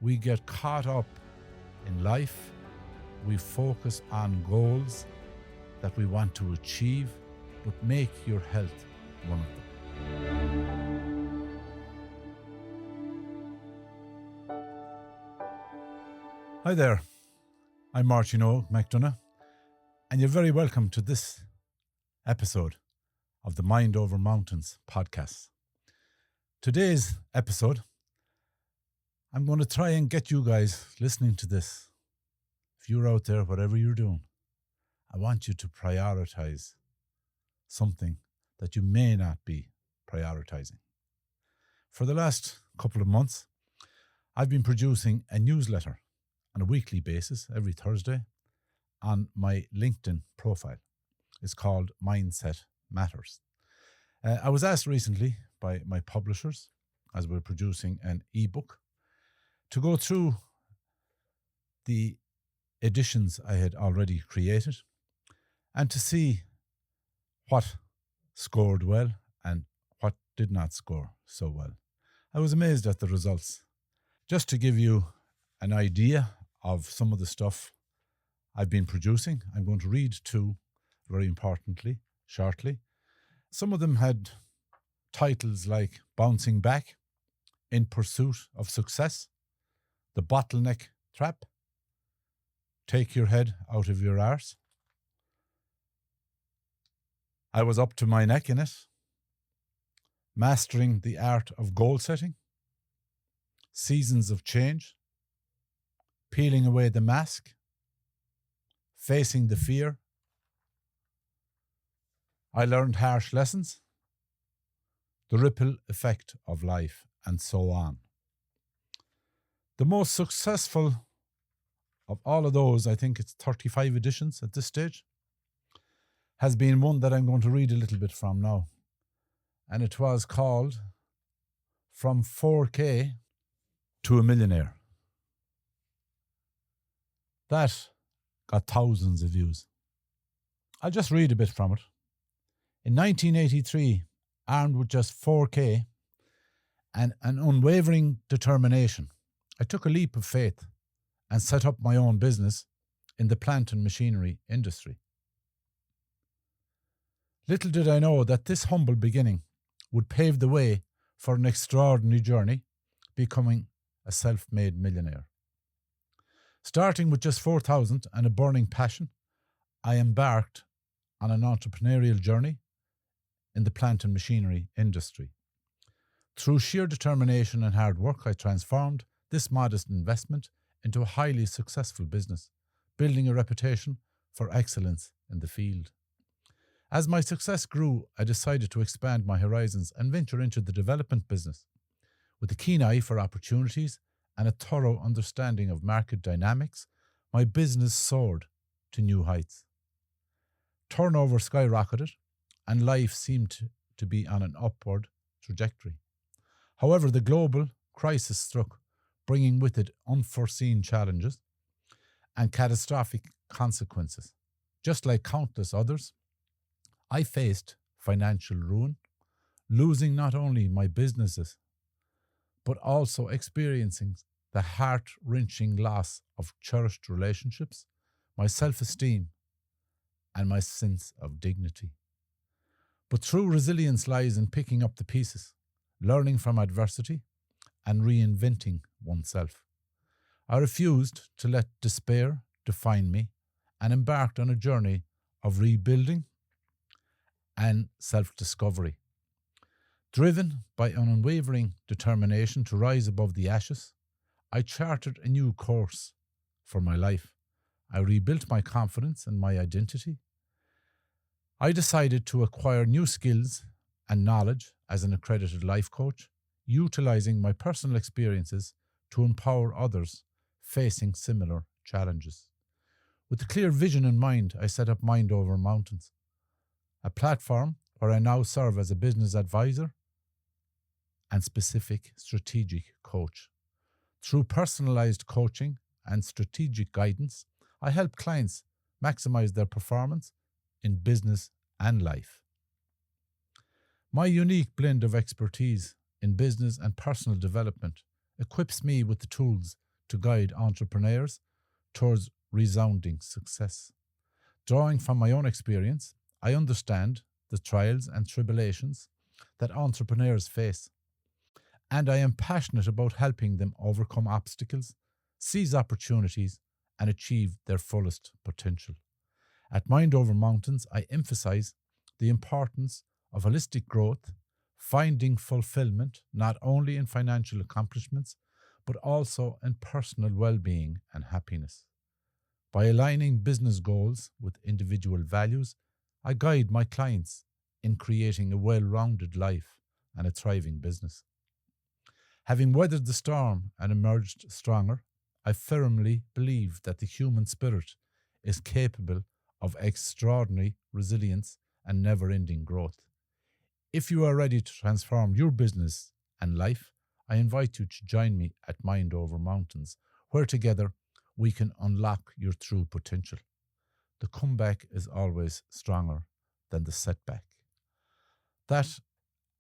we get caught up in life. We focus on goals that we want to achieve, but make your health one of them. Hi there, I'm Máirtín Óg Mc Donagh, and you're very welcome to this episode of the Mind Over Mountains podcast. Today's episode, I'm going to try and get you guys listening to this. If you're out there, whatever you're doing, I want you to prioritize something that you may not be prioritizing. For the last couple of months, I've been producing a newsletter on a weekly basis, every Thursday, on my LinkedIn profile. It's called Mindset Matters. I was asked recently by my publishers, as we're producing an ebook, to go through the editions I had already created and to see what scored well and what did not score so well. I was amazed at the results. Just to give you an idea of some of the stuff I've been producing, I'm going to read two, very importantly, shortly. Some of them had titles like Bouncing Back, In Pursuit of Success, The Bottleneck Trap, Take Your Head Out of Your Arse, I Was Up to My Neck in It, Mastering the Art of Goal Setting, Seasons of Change, Peeling Away the Mask, Facing the Fear, I Learned Harsh Lessons, The Ripple Effect of Life, and so on. The most successful of all of those, I think it's 35 editions at this stage, has been one that I'm going to read a little bit from now. And it was called From 4K to a Millionaire. That got thousands of views. I'll just read a bit from it. In 1983, armed with just 4K and an unwavering determination, I took a leap of faith and set up my own business in the plant and machinery industry. Little did I know that this humble beginning would pave the way for an extraordinary journey, becoming a self-made millionaire. Starting with just 4,000 and a burning passion, I embarked on an entrepreneurial journey in the plant and machinery industry. Through sheer determination and hard work, I transformed this modest investment into a highly successful business, building a reputation for excellence in the field. As my success grew, I decided to expand my horizons and venture into the development business. With a keen eye for opportunities and a thorough understanding of market dynamics, my business soared to new heights. Turnover skyrocketed, and life seemed to be on an upward trajectory. However, the global crisis struck, bringing with it unforeseen challenges and catastrophic consequences. Just like countless others, I faced financial ruin, losing not only my businesses, but also experiencing the heart-wrenching loss of cherished relationships, my self-esteem, and my sense of dignity. But true resilience lies in picking up the pieces, learning from adversity, and reinventing oneself. I refused to let despair define me and embarked on a journey of rebuilding and self-discovery. Driven by an unwavering determination to rise above the ashes, I charted a new course for my life. I rebuilt my confidence and my identity. I decided to acquire new skills and knowledge as an accredited life coach, utilizing my personal experiences to empower others facing similar challenges. With a clear vision in mind, I set up Mind Over Mountains, a platform where I now serve as a business advisor and specific strategic coach. Through personalized coaching and strategic guidance, I help clients maximize their performance in business and life. My unique blend of expertise in business and personal development equips me with the tools to guide entrepreneurs towards resounding success. Drawing from my own experience, I understand the trials and tribulations that entrepreneurs face, and I am passionate about helping them overcome obstacles, seize opportunities, and achieve their fullest potential. At Mind Over Mountains, I emphasize the importance of holistic growth, finding fulfillment not only in financial accomplishments, but also in personal well-being and happiness. By aligning business goals with individual values, I guide my clients in creating a well-rounded life and a thriving business. Having weathered the storm and emerged stronger, I firmly believe that the human spirit is capable of extraordinary resilience and never-ending growth. If you are ready to transform your business and life, I invite you to join me at Mind Over Mountains, where together we can unlock your true potential. The comeback is always stronger than the setback. That,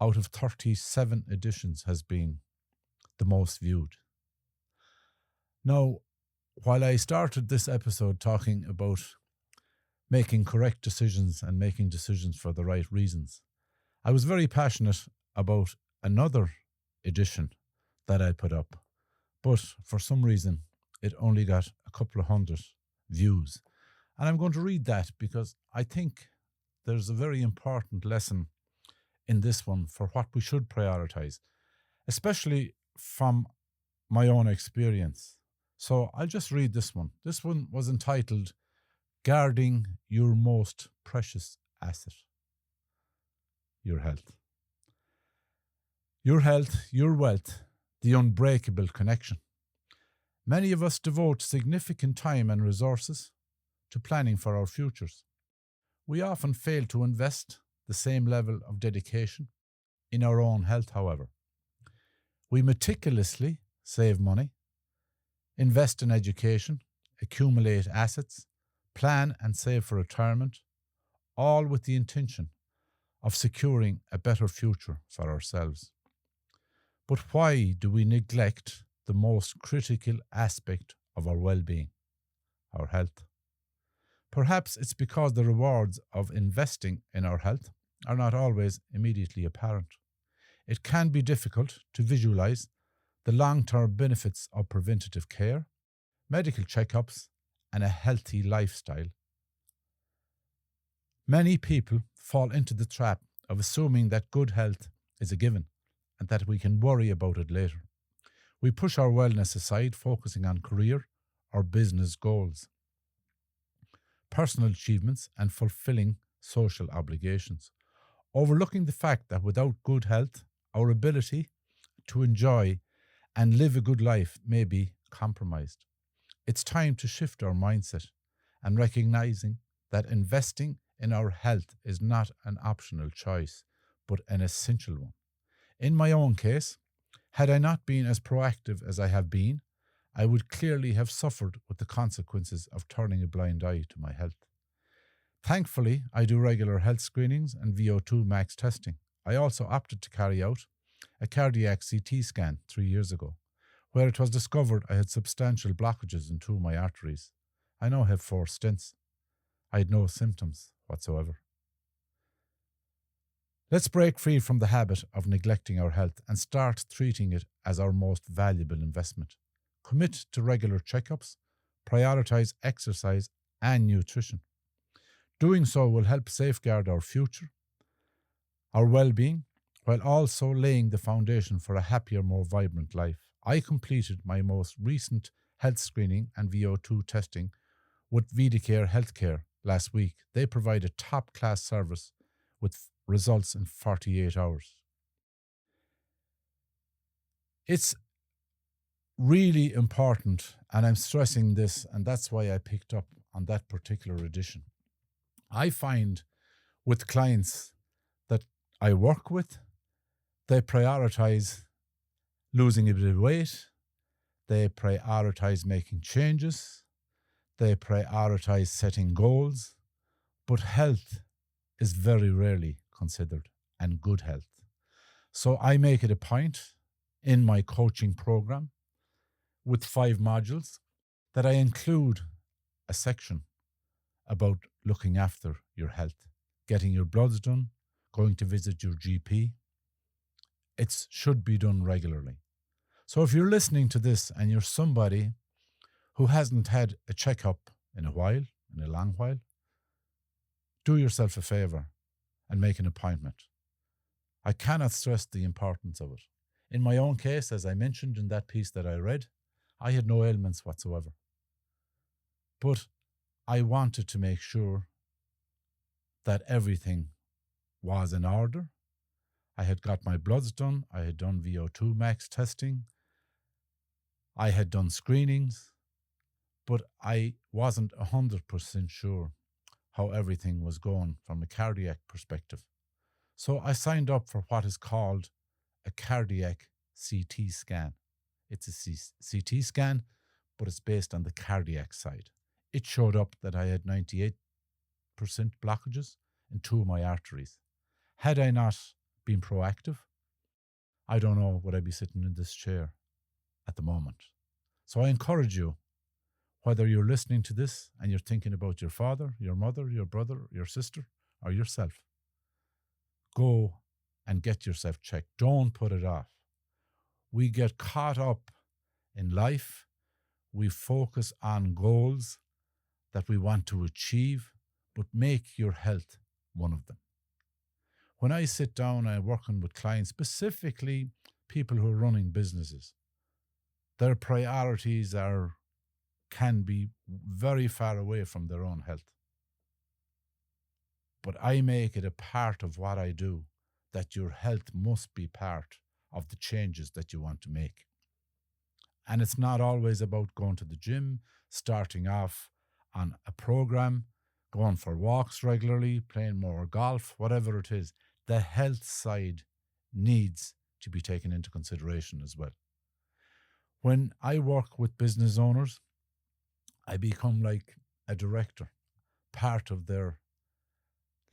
out of 37 editions, has been the most viewed. Now, while I started this episode talking about making correct decisions and making decisions for the right reasons, I was very passionate about another edition that I put up, but for some reason it only got a couple of hundred views. And I'm going to read that because I think there's a very important lesson in this one for what we should prioritize, especially from my own experience. So I'll just read this one. This one was entitled, Guarding Your Most Precious Asset. Your health. Your health, your wealth, the unbreakable connection. Many of us devote significant time and resources to planning for our futures. We often fail to invest the same level of dedication in our own health, however. We meticulously save money, invest in education, accumulate assets, plan and save for retirement, all with the intention of securing a better future for ourselves. But why do we neglect the most critical aspect of our well-being, our health? Perhaps it's because the rewards of investing in our health are not always immediately apparent. It can be difficult to visualize the long-term benefits of preventative care, medical checkups, and a healthy lifestyle. Many people fall into the trap of assuming that good health is a given and that we can worry about it later. We push our wellness aside, focusing on career or business goals, personal achievements, and fulfilling social obligations, overlooking the fact that without good health, our ability to enjoy and live a good life may be compromised. It's time to shift our mindset and recognizing that investing in our health is not an optional choice, but an essential one. In my own case, had I not been as proactive as I have been, I would clearly have suffered with the consequences of turning a blind eye to my health. Thankfully, I do regular health screenings and VO2 max testing. I also opted to carry out a cardiac CT scan 3 years ago, where it was discovered I had substantial blockages in 2 of my arteries. I now have 4 stents. I had no symptoms whatsoever. Let's break free from the habit of neglecting our health and start treating it as our most valuable investment. Commit to regular checkups, prioritize exercise and nutrition. Doing so will help safeguard our future, our well-being, while also laying the foundation for a happier, more vibrant life. I completed my most recent health screening and VO2 testing with Vidicare Healthcare last week. They provide a top-class service with results in 48 hours. It's really important, and I'm stressing this, and that's why I picked up on that particular edition. I find with clients that I work with, they prioritize losing a bit of weight, they prioritize making changes, they prioritize setting goals, but health is very rarely considered, and good health. So I make it a point in my coaching program with 5 modules that I include a section about looking after your health, getting your bloods done, going to visit your GP. It should be done regularly. So if you're listening to this and you're somebody who hasn't had a checkup in a long while, do yourself a favour and make an appointment. I cannot stress the importance of it. In my own case, as I mentioned in that piece that I read, I had no ailments whatsoever. But I wanted to make sure that everything was in order. I had got my bloods done. I had done VO2 max testing. I had done screenings, but I wasn't 100% sure how everything was going from a cardiac perspective. So I signed up for what is called a cardiac CT scan. It's a CT scan, but it's based on the cardiac side. It showed up that I had 98% blockages in 2 of my arteries. Had I not been proactive, I don't know, would I be sitting in this chair at the moment. So I encourage you, whether you're listening to this and you're thinking about your father, your mother, your brother, your sister, or yourself, go and get yourself checked. Don't put it off. We get caught up in life. We focus on goals that we want to achieve, but make your health one of them. When I sit down and I'm working with clients, specifically people who are running businesses, their priorities can be very far away from their own health. But I make it a part of what I do, that your health must be part of the changes that you want to make. And it's not always about going to the gym, starting off on a program, going for walks regularly, playing more golf, whatever it is. The health side needs to be taken into consideration as well. When I work with business owners, I become like a director, part of their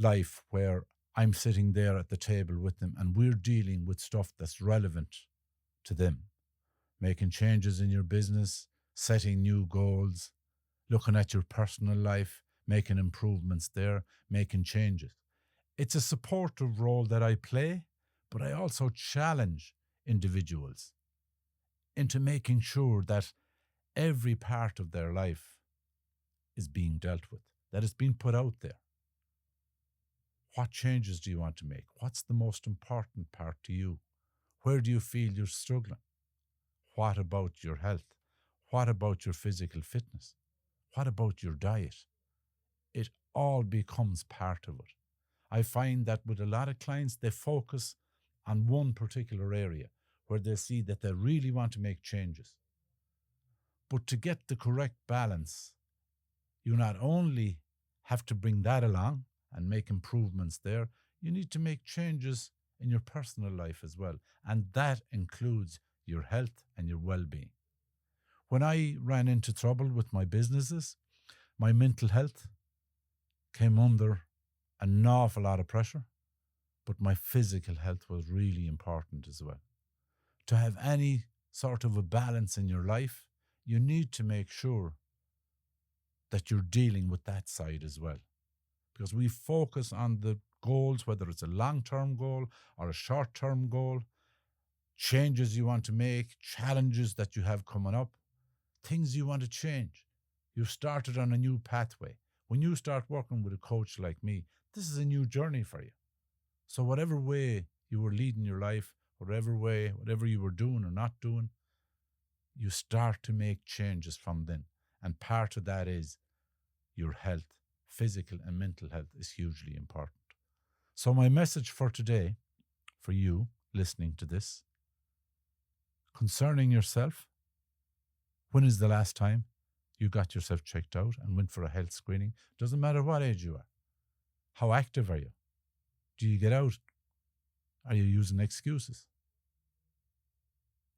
life, where I'm sitting there at the table with them and we're dealing with stuff that's relevant to them. Making changes in your business, setting new goals, looking at your personal life, making improvements there, making changes. It's a supportive role that I play, but I also challenge individuals into making sure that every part of their life is being dealt with, that it's being put out there. What changes do you want to make? What's the most important part to you? Where do you feel you're struggling? What about your health? What about your physical fitness? What about your diet? It all becomes part of it. I find that with a lot of clients, they focus on one particular area where they see that they really want to make changes. But to get the correct balance, you not only have to bring that along and make improvements there, you need to make changes in your personal life as well. And that includes your health and your well-being. When I ran into trouble with my businesses, my mental health came under an awful lot of pressure, but my physical health was really important as well. To have any sort of a balance in your life, you need to make sure that you're dealing with that side as well. Because we focus on the goals, whether it's a long-term goal or a short-term goal, changes you want to make, challenges that you have coming up, things you want to change. You've started on a new pathway. When you start working with a coach like me, this is a new journey for you. So whatever way you were leading your life, whatever you were doing or not doing, you start to make changes from then. And part of that is your health, physical and mental health is hugely important. So my message for today, for you listening to this, concerning yourself, when is the last time you got yourself checked out and went for a health screening? Doesn't matter what age you are. How active are you? Do you get out? Are you using excuses?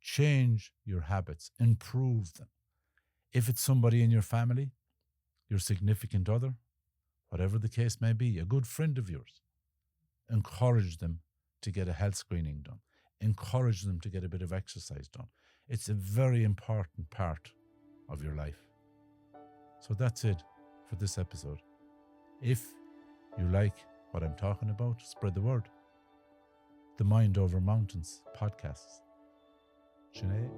Change your habits, improve them. If it's somebody in your family, your significant other, whatever the case may be, a good friend of yours, encourage them to get a health screening done. Encourage them to get a bit of exercise done. It's a very important part of your life. So that's it for this episode. If you like what I'm talking about, spread the word. The Mind Over Mountains podcasts. Sinead.